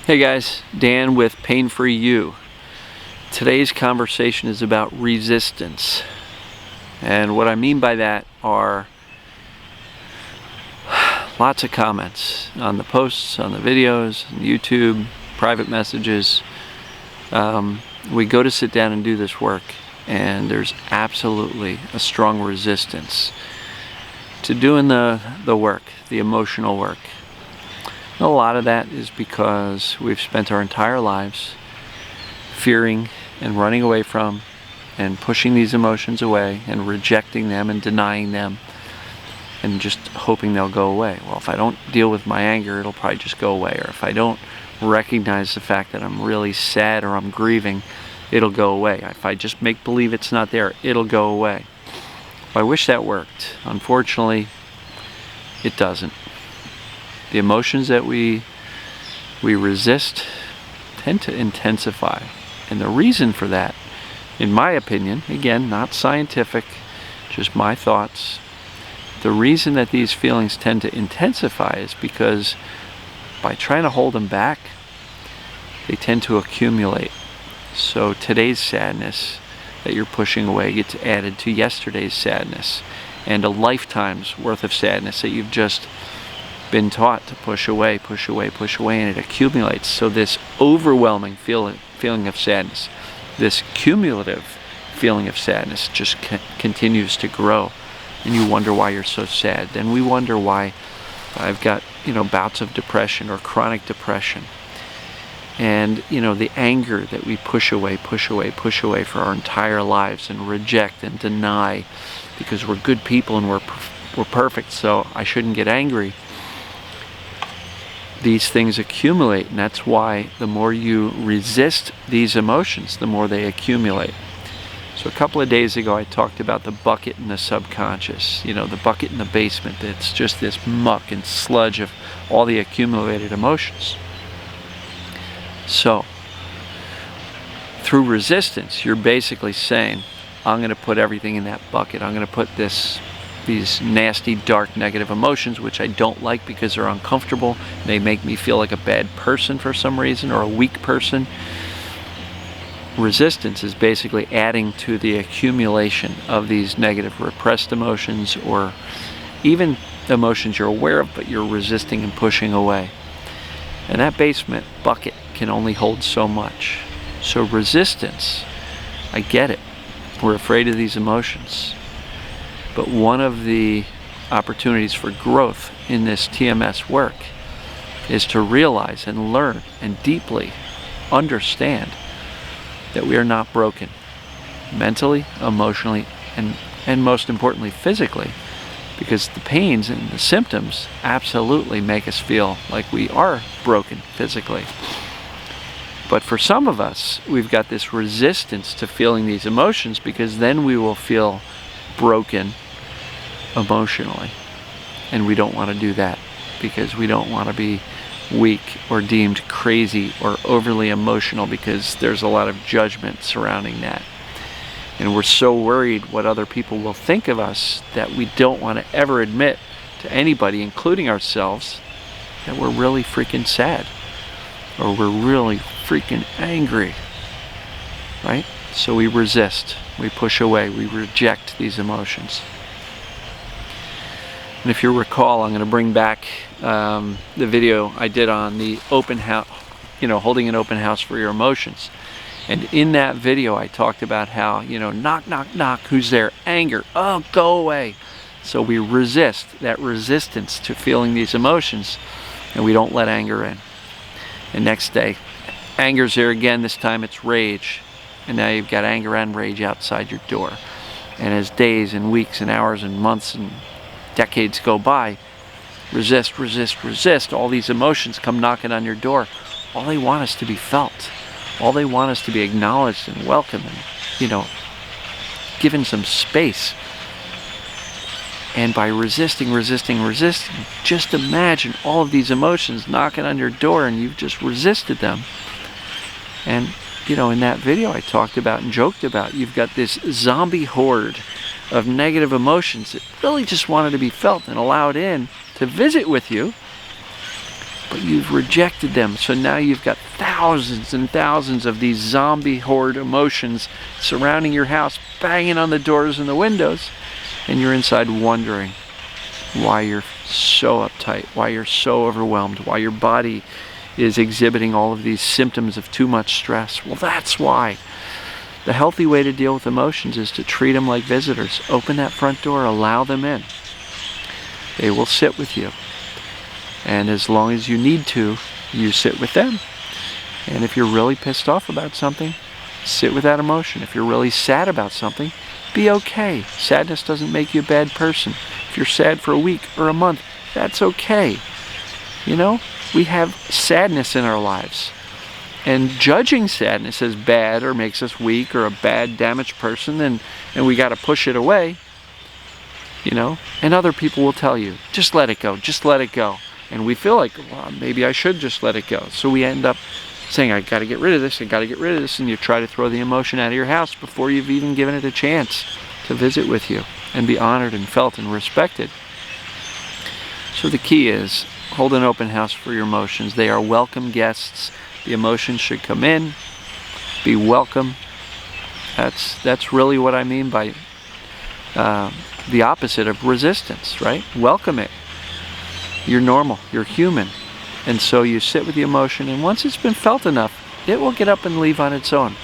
Hey guys, Dan with Pain Free You. Today's conversation is about resistance. And what I mean by that are lots of comments on the posts, on the videos, on YouTube, private messages. We go to sit down and do this work, and there's absolutely a strong resistance to doing the work, the emotional work. A lot of that is because we've spent our entire lives fearing and running away from and pushing these emotions away and rejecting them and denying them and just hoping they'll go away. Well, if I don't deal with my anger, it'll probably just go away. Or if I don't recognize the fact that I'm really sad or I'm grieving, it'll go away. If I just make believe it's not there, it'll go away. I wish that worked. Unfortunately, it doesn't. The emotions that we resist tend to intensify. And the reason for that, in my opinion, again, not scientific, just my thoughts, the reason that these feelings tend to intensify is because by trying to hold them back, they tend to accumulate. So today's sadness that you're pushing away gets added to yesterday's sadness, and a lifetime's worth of sadness that you've just been taught to push away, and it accumulates. So this overwhelming feeling of sadness, this cumulative feeling of sadness just continues to grow, and you wonder why you're so sad. Then we wonder why I've got, bouts of depression or chronic depression. And, the anger that we push away for our entire lives and reject and deny because we're good people and we're perfect, so I shouldn't get angry. These things accumulate, and that's why the more you resist these emotions, the more they accumulate. So a couple of days ago I talked about the bucket in the subconscious, the bucket in the basement that's just this muck and sludge of all the accumulated emotions. So through resistance, you're basically saying, I'm going to put everything in that bucket. I'm going to put these nasty, dark, negative emotions, which I don't like because they're uncomfortable. They make me feel like a bad person for some reason, or a weak person. Resistance is basically adding to the accumulation of these negative repressed emotions, or even emotions you're aware of but you're resisting and pushing away. And that basement bucket can only hold so much. So resistance, I get it. We're afraid of these emotions. But one of the opportunities for growth in this TMS work is to realize and learn and deeply understand that we are not broken, mentally, emotionally, and most importantly, physically, because the pains and the symptoms absolutely make us feel like we are broken physically. But for some of us, we've got this resistance to feeling these emotions because then we will feel broken emotionally, and we don't want to do that because we don't want to be weak or deemed crazy or overly emotional, because there's a lot of judgment surrounding that, and we're so worried what other people will think of us that we don't want to ever admit to anybody, including ourselves, that we're really freaking sad or we're really freaking angry, right? So we resist, we push away, we reject these emotions. And if you recall, I'm going to bring back the video I did on the open house, holding an open house for your emotions. And in that video, I talked about how, knock, knock, knock, who's there? Anger. Oh, go away. So we resist, that resistance to feeling these emotions, and we don't let anger in. And next day, anger's there again. This time it's rage. And now you've got anger and rage outside your door. And as days and weeks and hours and months and decades go by, resist, all these emotions come knocking on your door. All they want is to be felt. All they want is to be acknowledged and welcomed and, given some space. And by resisting, just imagine all of these emotions knocking on your door, and you've just resisted them. And, in that video I talked about and joked about, you've got this zombie horde of negative emotions that really just wanted to be felt and allowed in to visit with you, but you've rejected them. So now you've got thousands and thousands of these zombie horde emotions surrounding your house, banging on the doors and the windows, and you're inside wondering why you're so uptight, why you're so overwhelmed, why your body is exhibiting all of these symptoms of too much stress. Well, that's why. The healthy way to deal with emotions is to treat them like visitors. Open that front door, allow them in. They will sit with you. And as long as you need to, you sit with them. And if you're really pissed off about something, sit with that emotion. If you're really sad about something, be okay. Sadness doesn't make you a bad person. If you're sad for a week or a month, that's okay. You know, we have sadness in our lives. And judging sadness as bad or makes us weak or a bad, damaged person, and we got to push it away, you know. And other people will tell you, just let it go, just let it go. And we feel like, well, maybe I should just let it go. So we end up saying, I got to get rid of this, I got to get rid of this, and you try to throw the emotion out of your house before you've even given it a chance to visit with you and be honored and felt and respected. So the key is, hold an open house for your emotions. They are welcome guests. The emotions should come in, be welcome. That's really what I mean by the opposite of resistance, right? Welcome it. You're normal, you're human. And so you sit with the emotion, and once it's been felt enough, it will get up and leave on its own.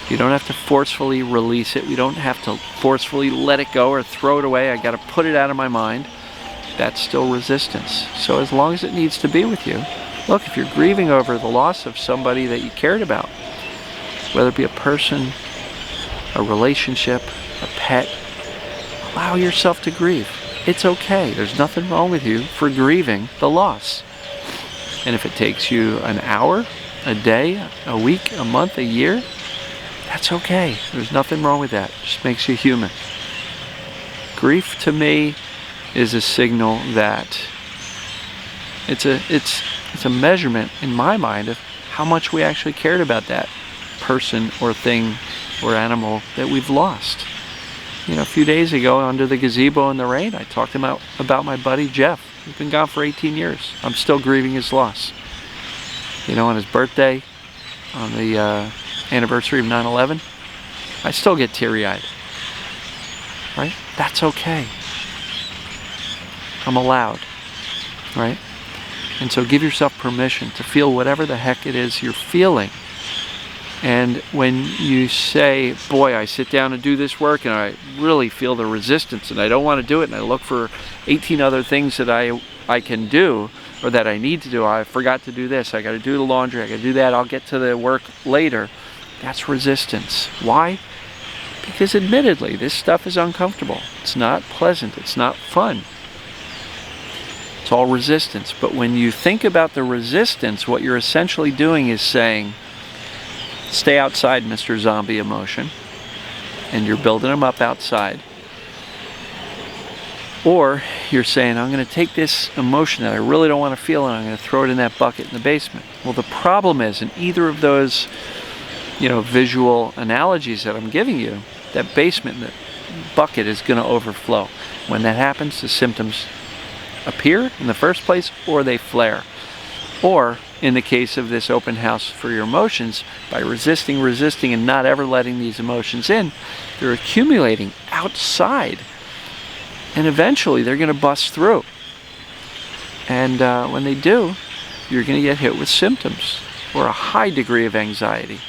You don't have to forcefully release it. We don't have to forcefully let it go or throw it away. I got to put it out of my mind. That's still resistance. So as long as it needs to be with you, look, if you're grieving over the loss of somebody that you cared about, whether it be a person, a relationship, a pet, allow yourself to grieve. It's okay. There's nothing wrong with you for grieving the loss. And if it takes you an hour, a day, a week, a month, a year, that's okay. There's nothing wrong with that. It just makes you human. Grief to me is a signal that it's a measurement in my mind of how much we actually cared about that person or thing or animal that we've lost. You know, a few days ago under the gazebo in the rain, I talked about my buddy Jeff. He's been gone for 18 years. I'm still grieving his loss. You know, on his birthday, on the anniversary of 9/11, I still get teary-eyed. Right? That's okay. I'm allowed. Right? And so give yourself permission to feel whatever the heck it is you're feeling. And when you say, boy, I sit down and do this work and I really feel the resistance and I don't want to do it, and I look for 18 other things that I can do or that I need to do. I forgot to do this. I got to do the laundry. I got to do that. I'll get to the work later. That's resistance. Why? Because admittedly, this stuff is uncomfortable. It's not pleasant. It's not fun. It's all resistance. But when you think about the resistance, what you're essentially doing is saying, stay outside, Mr. Zombie Emotion, and you're building them up outside. Or you're saying, I'm going to take this emotion that I really don't want to feel and I'm going to throw it in that bucket in the basement. Well, the problem is, in either of those, visual analogies that I'm giving you, that basement, that bucket is going to overflow. When that happens, the symptoms appear in the first place, or they flare. Or, in the case of this open house for your emotions, by resisting, and not ever letting these emotions in, they're accumulating outside. And eventually they're going to bust through. And when they do, you're going to get hit with symptoms or a high degree of anxiety.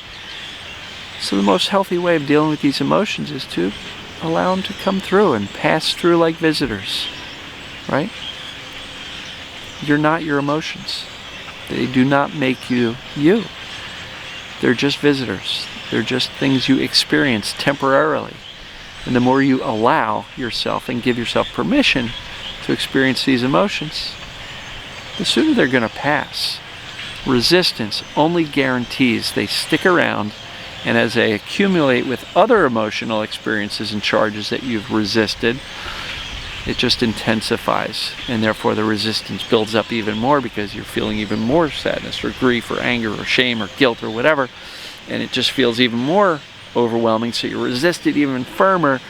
So the most healthy way of dealing with these emotions is to allow them to come through and pass through like visitors. Right? You're not your emotions. They do not make you you. They're just visitors. They're just things you experience temporarily. And the more you allow yourself and give yourself permission to experience these emotions, the sooner they're going to pass. Resistance only guarantees they stick around, and as they accumulate with other emotional experiences and charges that you've resisted, it just intensifies, and therefore the resistance builds up even more because you're feeling even more sadness or grief or anger or shame or guilt or whatever, and it just feels even more overwhelming, so you resist it even firmer.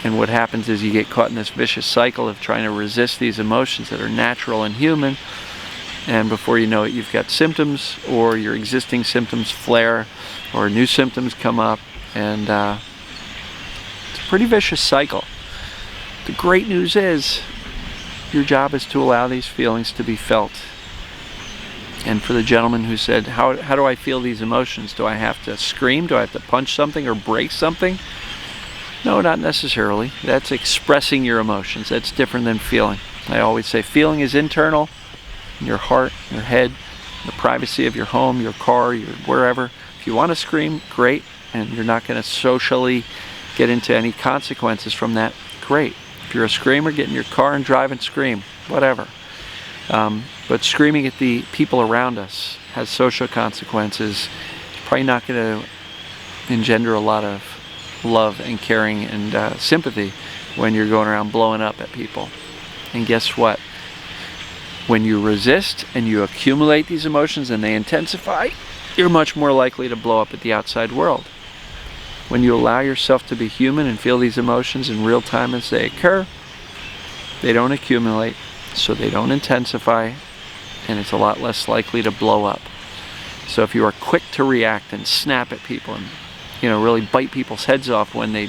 And what happens is you get caught in this vicious cycle of trying to resist these emotions that are natural and human, and before you know it, you've got symptoms, or your existing symptoms flare, or new symptoms come up, and it's a pretty vicious cycle. The great news is your job is to allow these feelings to be felt. And for the gentleman who said, how do I feel these emotions? Do I have to scream? Do I have to punch something or break something? No, not necessarily. That's expressing your emotions. That's different than feeling. I always say feeling is internal, in your heart, your head, the privacy of your home, your car, your wherever. If you want to scream, great, and you're not going to socially get into any consequences from that, great. If you're a screamer, get in your car and drive and scream, whatever. But screaming at the people around us has social consequences. It's probably not going to engender a lot of love and caring and sympathy when you're going around blowing up at people. And guess what? When you resist and you accumulate these emotions and they intensify, you're much more likely to blow up at the outside world. When you allow yourself to be human and feel these emotions in real time as they occur, they don't accumulate, so they don't intensify, and it's a lot less likely to blow up. So if you are quick to react and snap at people and really bite people's heads off when they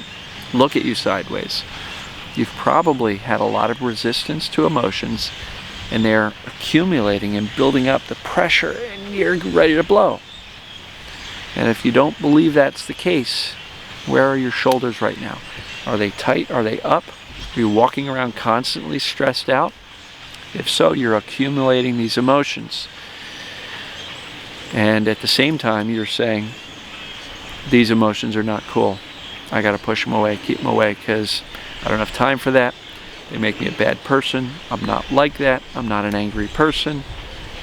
look at you sideways, you've probably had a lot of resistance to emotions, and they're accumulating and building up the pressure, and you're ready to blow. And if you don't believe that's the case, where are your shoulders right now? Are they tight? Are they up? Are you walking around constantly stressed out? If so, you're accumulating these emotions. And at the same time, you're saying, these emotions are not cool. I got to push them away, keep them away, because I don't have time for that. They make me a bad person. I'm not like that. I'm not an angry person.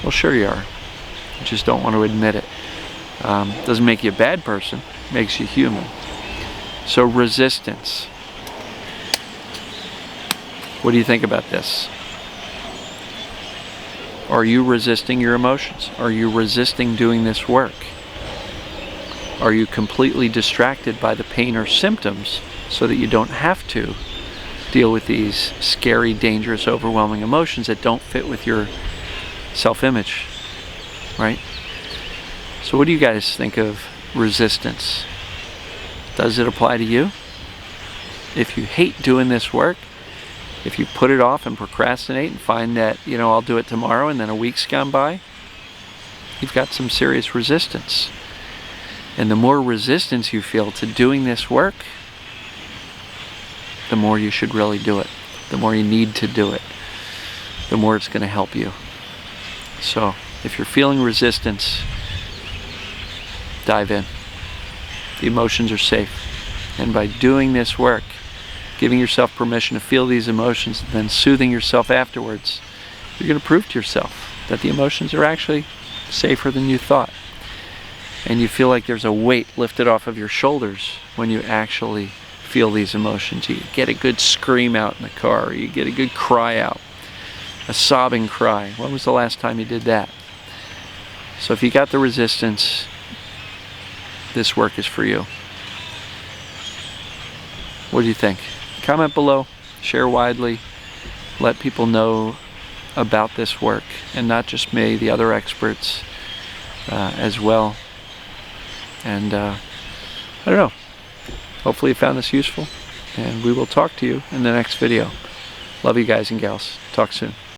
Well, sure you are. You just don't want to admit it. Doesn't make you a bad person. It makes you human. So resistance. What do you think about this? Are you resisting your emotions? Are you resisting doing this work? Are you completely distracted by the pain or symptoms so that you don't have to deal with these scary, dangerous, overwhelming emotions that don't fit with your self-image, right? So what do you guys think of resistance? Does it apply to you? If you hate doing this work, if you put it off and procrastinate and find that, I'll do it tomorrow, and then a week's gone by, you've got some serious resistance. And the more resistance you feel to doing this work, the more you should really do it. The more you need to do it, the more it's going to help you. So if you're feeling resistance, dive in. The emotions are safe. And by doing this work, giving yourself permission to feel these emotions, and then soothing yourself afterwards, you're going to prove to yourself that the emotions are actually safer than you thought. And you feel like there's a weight lifted off of your shoulders when you actually feel these emotions. You get a good scream out in the car, or you get a good cry out, a sobbing cry. When was the last time you did that? So if you got the resistance, this work is for you. What do you think? Comment below, share widely, let people know about this work, and not just me, the other experts as well. And I don't know, hopefully you found this useful, and we will talk to you in the next video. Love you guys and gals. Talk soon.